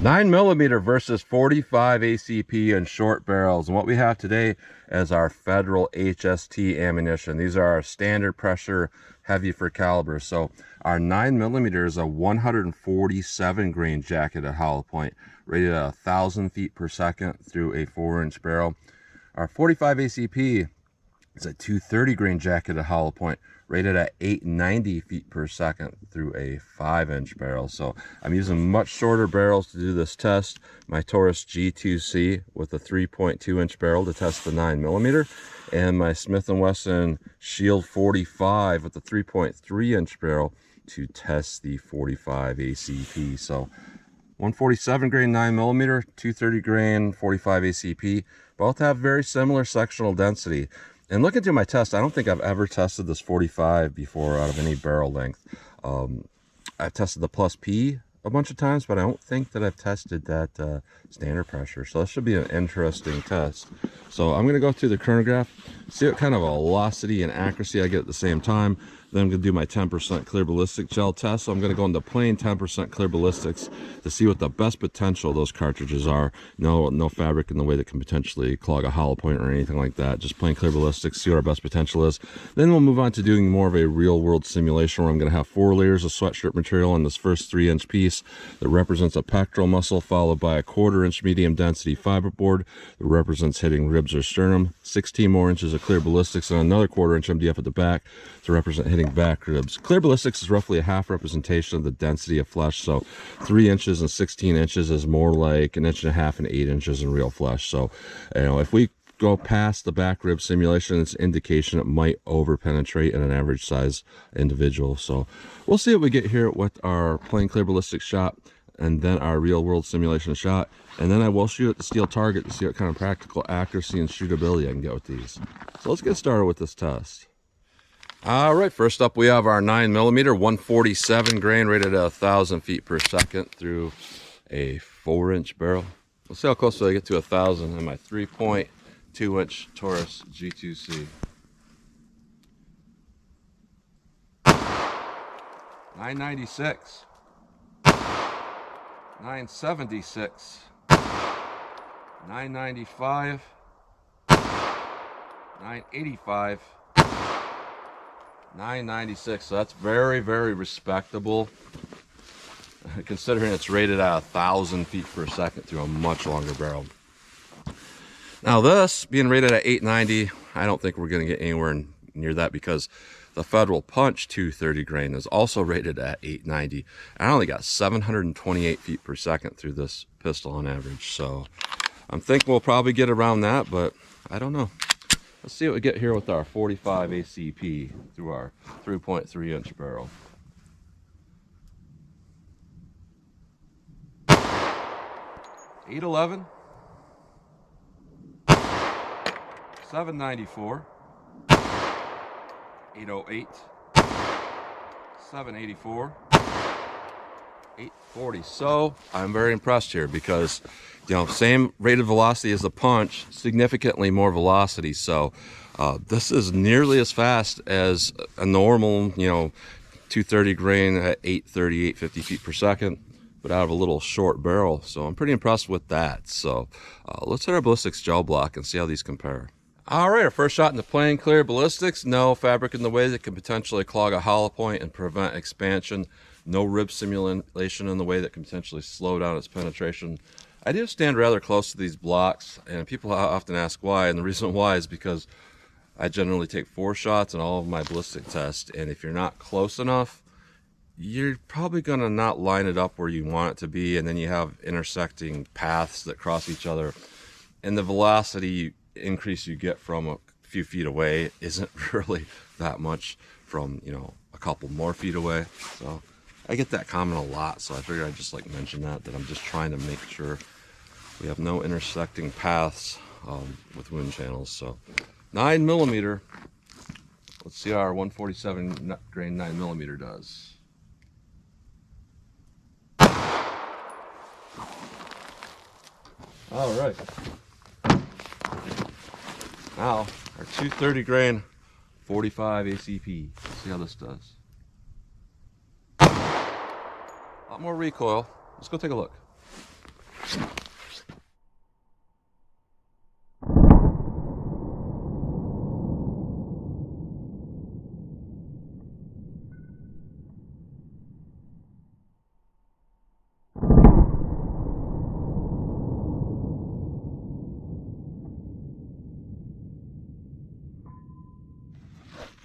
9mm versus 45 ACP and short barrels. And what we have today is our federal HST ammunition. These are our standard pressure, heavy for caliber. So our 9mm is a 147 grain jacketed hollow point, rated at 1,000 feet per second through a 4-inch barrel. Our 45 ACP is a 230 grain jacketed hollow point, rated at 890 feet per second through a 5-inch barrel. So I'm using much shorter barrels to do this test. My Taurus G2C with a 3.2-inch barrel to test the 9mm, and my Smith & Wesson Shield 45 with a 3.3-inch barrel to test the 45 ACP. So 147 grain 9mm, 230 grain 45 ACP, both have very similar sectional density. And looking through my test, I don't think I've ever tested this 45 before out of any barrel length. I've tested the Plus P a bunch of times, but I don't think that I've tested that standard pressure. So this should be an interesting test. So I'm going to go through the chronograph, see what kind of velocity and accuracy I get at the same time. Then I'm going to do my 10% clear ballistic gel test. So I'm going to go into plain 10% clear ballistics to see what the best potential of those cartridges are. No fabric in the way that can potentially clog a hollow point or anything like that. Just plain clear ballistics, see what our best potential is. Then we'll move on to doing more of a real world simulation where I'm going to have 4 layers of sweatshirt material on this first 3-inch piece that represents a pectoral muscle, followed by a 1/4-inch medium density fiberboard that represents hitting ribs or sternum, 16 more inches of clear ballistics, and another 1/4-inch MDF at the back to represent hitting back ribs. Clear ballistics is roughly a half representation of the density of flesh, so 3 inches and 16 inches is more like 1.5 inches and 8 inches in real flesh. So, if we go past the back rib simulation, it's indication it might over penetrate in an average size individual. So we'll see what we get here with our plain clear ballistic shot and then our real world simulation shot, and then I will shoot at the steel target to see what kind of practical accuracy and shootability I can get with these. So let's get started with this test. All right, first up we have our 9mm 147 grain, rated at 1,000 feet per second through a 4-inch barrel. Let's see how close I get to 1,000 in my 3.2-inch Taurus G2C. 996, 976, 995, 985, 996. So that's very, very respectable, considering it's rated at 1,000 feet per second through a much longer barrel. Now this being rated at 890, I don't think we're going to get anywhere near that, because the Federal Punch 230 grain is also rated at 890. I only got 728 feet per second through this pistol on average. So I'm thinking we'll probably get around that, but I don't know. Let's see what we get here with our 45 ACP through our 3.3-inch barrel. 811, 794, 808, 784, 840. So I'm very impressed here because, same rated velocity as the Punch, significantly more velocity. So this is nearly as fast as a normal, 230 grain at 830, 850 feet per second, but out of a little short barrel. So I'm pretty impressed with that. So let's hit our ballistics gel block and see how these compare. All right, our first shot in the plain clear ballistics. No fabric in the way that can potentially clog a hollow point and prevent expansion. No rib simulation in the way that can potentially slow down its penetration. I do stand rather close to these blocks, and people often ask why, and the reason why is because I generally take 4 shots in all of my ballistic tests, and if you're not close enough, you're probably going to not line it up where you want it to be, and then you have intersecting paths that cross each other, and the velocity increase you get from a few feet away isn't really that much from a couple more feet away. So I get that comment a lot, so I figured I'd just mention that I'm just trying to make sure we have no intersecting paths with wind channels. So 9mm, let's see how our 147 grain 9mm does. All right. Now, our 230 grain 45 ACP. Let's see how this does. A lot more recoil. Let's go take a look.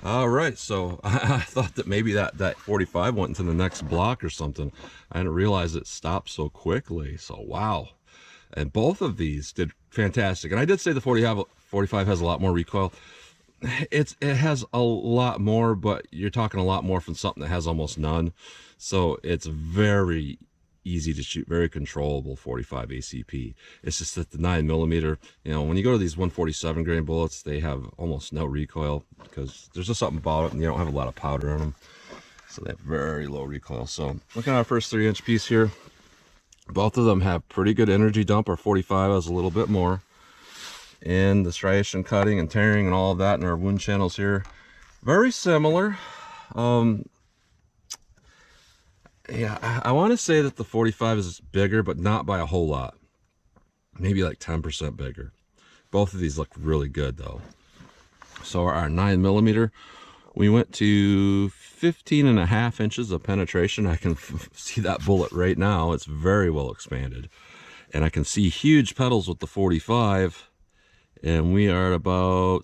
All right, so I thought that maybe that 45 went into the next block or something. I didn't realize it stopped so quickly. So wow. And both of these did fantastic. And I did say the 45 has a lot more recoil. It has a lot more, but you're talking a lot more from something that has almost none. So it's very easy to shoot, very controllable 45 ACP. It's just that the 9mm, you know, when you go to these 147 grain bullets, they have almost no recoil because there's just something about it, and you don't have a lot of powder on them. So they have very low recoil. So looking at our first 3-inch piece here, both of them have pretty good energy dump. Our 45 has a little bit more. And the striation cutting and tearing and all of that in our wound channels here, very similar. Yeah, I want to say that the 45 is bigger, but not by a whole lot. Maybe like 10% bigger. Both of these look really good though. So our 9mm, we went to 15.5 inches of penetration. I can see that bullet right now. It's very well expanded. And I can see huge petals with the 45. And we are at about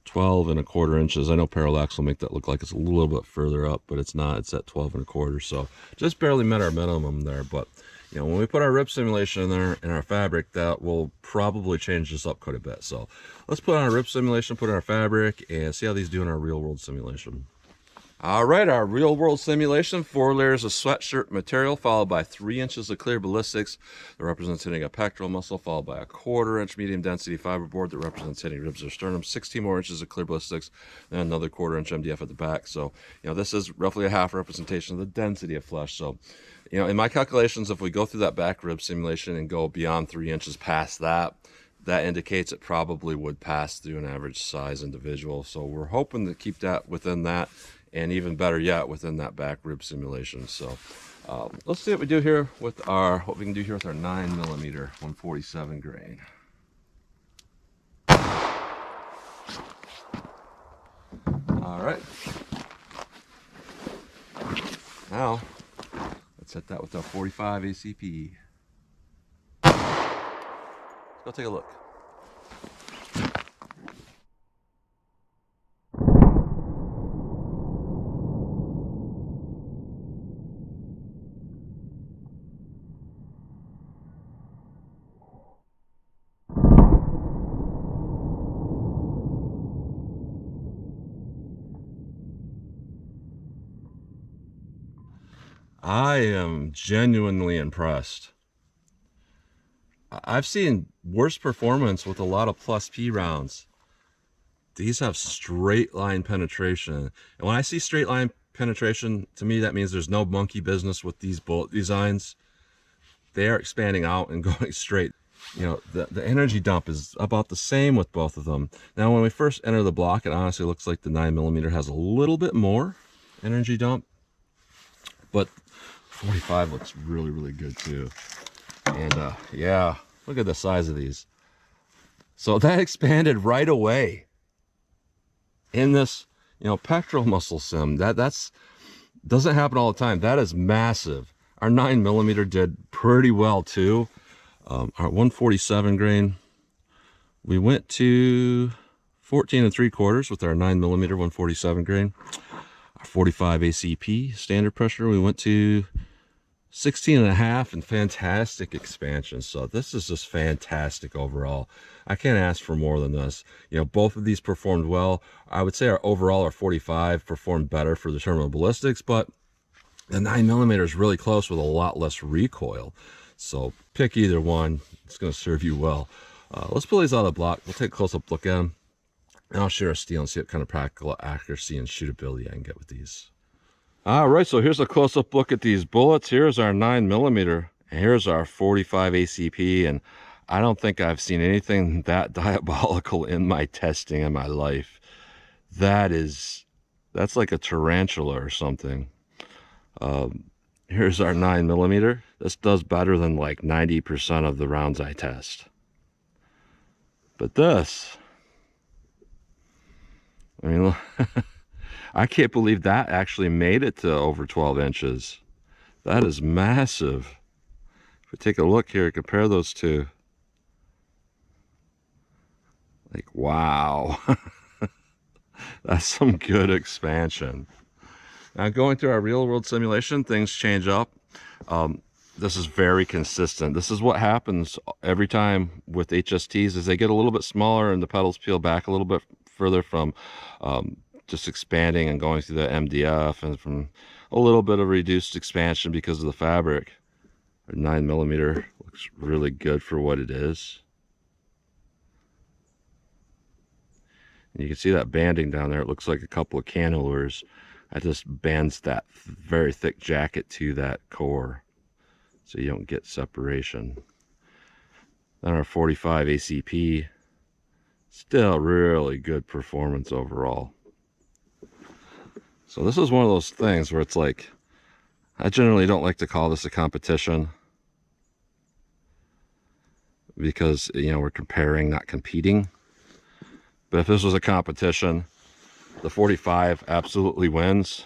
12.25 inches. I know parallax will make that look like it's a little bit further up, but it's not. It's at 12.25. So just barely met our minimum there. But you know, when we put our rip simulation in there in our fabric, that will probably change this up quite a bit. So let's put on our rip simulation, put in our fabric, and see how these do in our real world simulation. All right, our real world simulation, 4 layers of sweatshirt material, followed by 3 inches of clear ballistics that represents hitting a pectoral muscle, followed by a 1/4 inch medium density fiberboard that represents hitting ribs or sternum, 16 more inches of clear ballistics, and another 1/4 inch MDF at the back. So, you know, this is roughly a half representation of the density of flesh. So, you know, in my calculations, if we go through that back rib simulation and go beyond 3 inches past that, that indicates it probably would pass through an average size individual. So we're hoping to keep that within that, and even better yet, within that back rib simulation. So let's see what we do here with our, what we can do here with our 9mm 147 grain. All right. Now let's hit that with our 45 ACP. Let's go take a look. I am genuinely impressed. I've seen worse performance with a lot of plus P rounds. These have straight line penetration. And when I see straight line penetration, to me that means there's no monkey business with these bullet designs. They are expanding out and going straight. You know, the energy dump is about the same with both of them. Now when we first enter the block, it honestly looks like the 9mm has a little bit more energy dump, but 45 looks really, really good too. And yeah, look at the size of these. So that expanded right away in this, you know, pectoral muscle sim. That's doesn't happen all the time. That is massive. Our 9mm did pretty well too. Our 147 grain, we went to 14.75 with our 9mm 147 grain. Our 45 ACP standard pressure, we went to 16.5, and fantastic expansion. So this is just fantastic overall. I can't ask for more than this. You know, both of these performed well. I would say our overall, our 45 performed better for the terminal ballistics, but the 9mm is really close with a lot less recoil. So pick either one. It's going to serve you well. Let's pull these out of the block. We'll take a close-up look at them, and I'll share a steel and see what kind of practical accuracy and shootability I can get with these. All right, so here's a close-up look at these bullets. Here's our 9mm, and here's our 45 ACP, and I don't think I've seen anything that diabolical in my testing in my life. That's like a tarantula or something. Here's our 9mm. This does better than like 90% of the rounds I test. But this, I mean, I can't believe that actually made it to over 12 inches. That is massive. If we take a look here, compare those two. Like, wow. That's some good expansion. Now going through our real world simulation, things change up. This is very consistent. This is what happens every time with HSTs is they get a little bit smaller and the pedals peel back a little bit further from just expanding and going through the MDF, and from a little bit of reduced expansion because of the fabric. Our 9mm looks really good for what it is. And you can see that banding down there. It looks like a couple of cantilevers. That just bands that very thick jacket to that core, so you don't get separation. Then our 45 ACP, still really good performance overall. So this is one of those things where it's like, I generally don't like to call this a competition, because, you know, we're comparing, not competing. But if this was a competition, the 45 absolutely wins,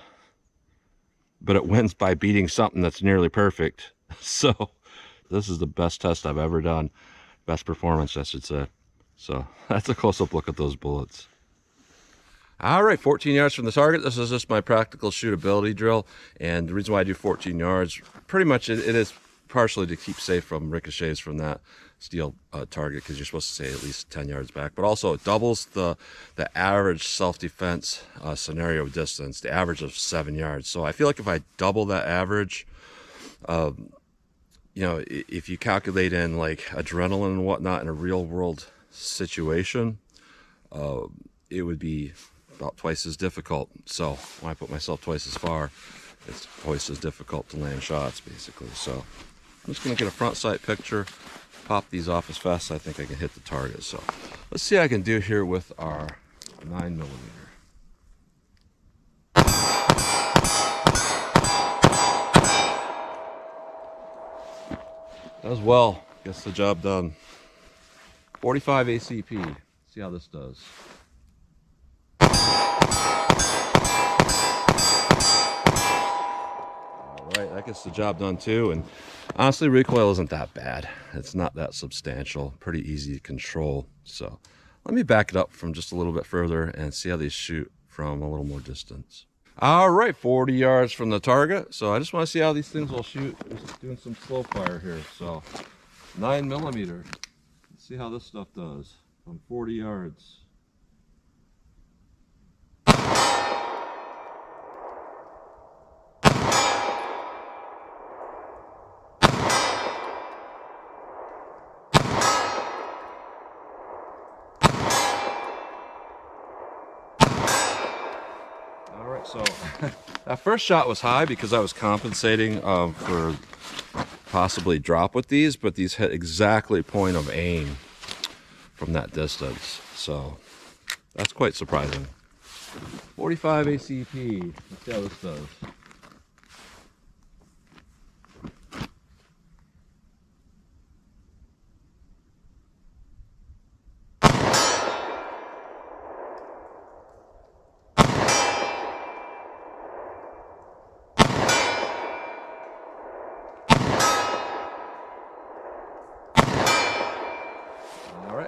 but it wins by beating something that's nearly perfect. So this is the best test I've ever done. Best performance, I should say. So that's a close-up look at those bullets. All right, 14 yards from the target. This is just my practical shootability drill. And the reason why I do 14 yards, pretty much it is partially to keep safe from ricochets from that steel target, because you're supposed to stay at least 10 yards back. But also it doubles the average self-defense scenario distance, the average of 7 yards. So I feel like if I double that average, you know, if you calculate in like adrenaline and whatnot in a real world situation, it would be about twice as difficult. So when I put myself twice as far, it's twice as difficult to land shots, basically. So I'm just gonna get a front sight picture, pop these off as fast as I think I can hit the target. So let's see what I can do here with our 9mm. As well, gets the job done. 45 ACP. See how this does. Alright, that gets the job done too. And honestly, recoil isn't that bad. It's not that substantial. Pretty easy to control. So let me back it up from just a little bit further and see how these shoot from a little more distance. All right, 40 yards from the target. So I just want to see how these things will shoot. Just doing some slow fire here. So 9mm. Let's see how this stuff does from 40 yards. So that first shot was high because I was compensating for possibly drop with these, but these hit exactly point of aim from that distance. So that's quite surprising. 45 ACP. Let's see how this does.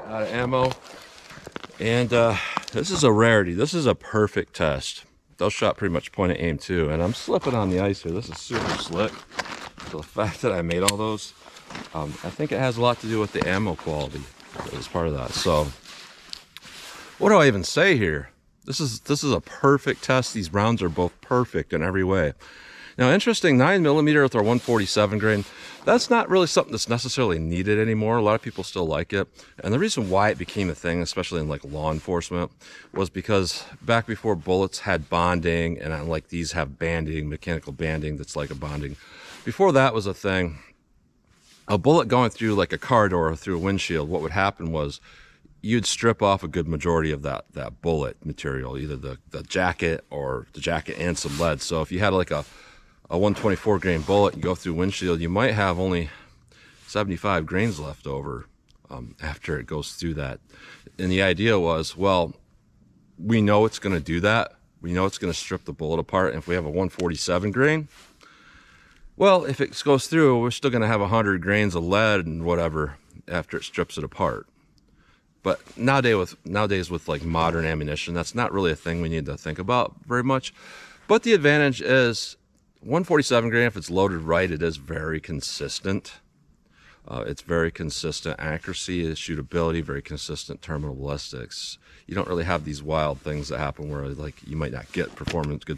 Out of ammo, and this is a rarity. This is a perfect test. Those shot pretty much point of aim too, and I'm slipping on the ice here. This is super slick. So the fact that I made all those, I think it has a lot to do with the ammo quality as part of that. So what do I even say here? This is a perfect test. These rounds are both perfect in every way. Now, interesting, 9mm with our 147 grain, that's not really something that's necessarily needed anymore. A lot of people still like it. And the reason why it became a thing, especially in like law enforcement, was because back before bullets had bonding, and unlike these have banding, mechanical banding that's like a bonding. Before that was a thing, a bullet going through like a car door or through a windshield, what would happen was you'd strip off a good majority of that bullet material, either the jacket or the jacket and some lead. So if you had like a 124 grain bullet, you go through windshield, you might have only 75 grains left over after it goes through that. And the idea was, well, we know it's going to do that. We know it's going to strip the bullet apart. And if we have a 147 grain, well, if it goes through, we're still going to have 100 grains of lead and whatever after it strips it apart. But nowadays with like modern ammunition, that's not really a thing we need to think about very much. But the advantage is 147 grain, if it's loaded right, it is very consistent. It's very consistent accuracy, shootability, very consistent terminal ballistics. You don't really have these wild things that happen where like you might not get good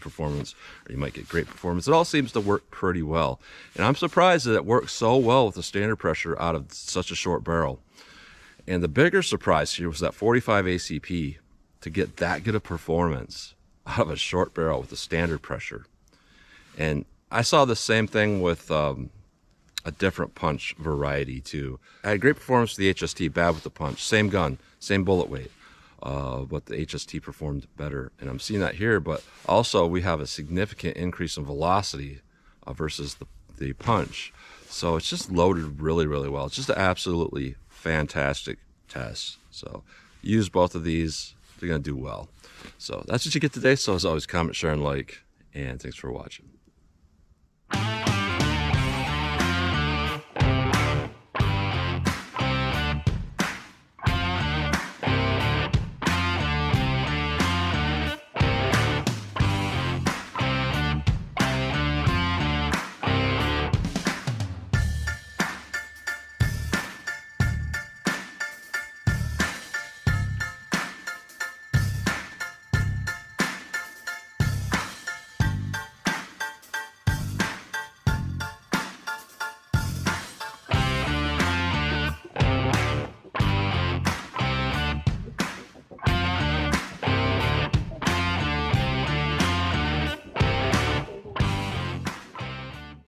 performance, or you might get great performance. It all seems to work pretty well. And I'm surprised that it works so well with the standard pressure out of such a short barrel. And the bigger surprise here was that 45 ACP to get that good of performance out of a short barrel with a standard pressure. And I saw the same thing with a different punch variety too. I had great performance with the HST, bad with the punch. Same gun, same bullet weight, but the HST performed better. And I'm seeing that here, but also we have a significant increase in velocity versus the punch. So it's just loaded really, really well. It's just an absolutely fantastic test. So use both of these, they're gonna do well. So that's what you get today. So as always, comment, share, and like, and thanks for watching.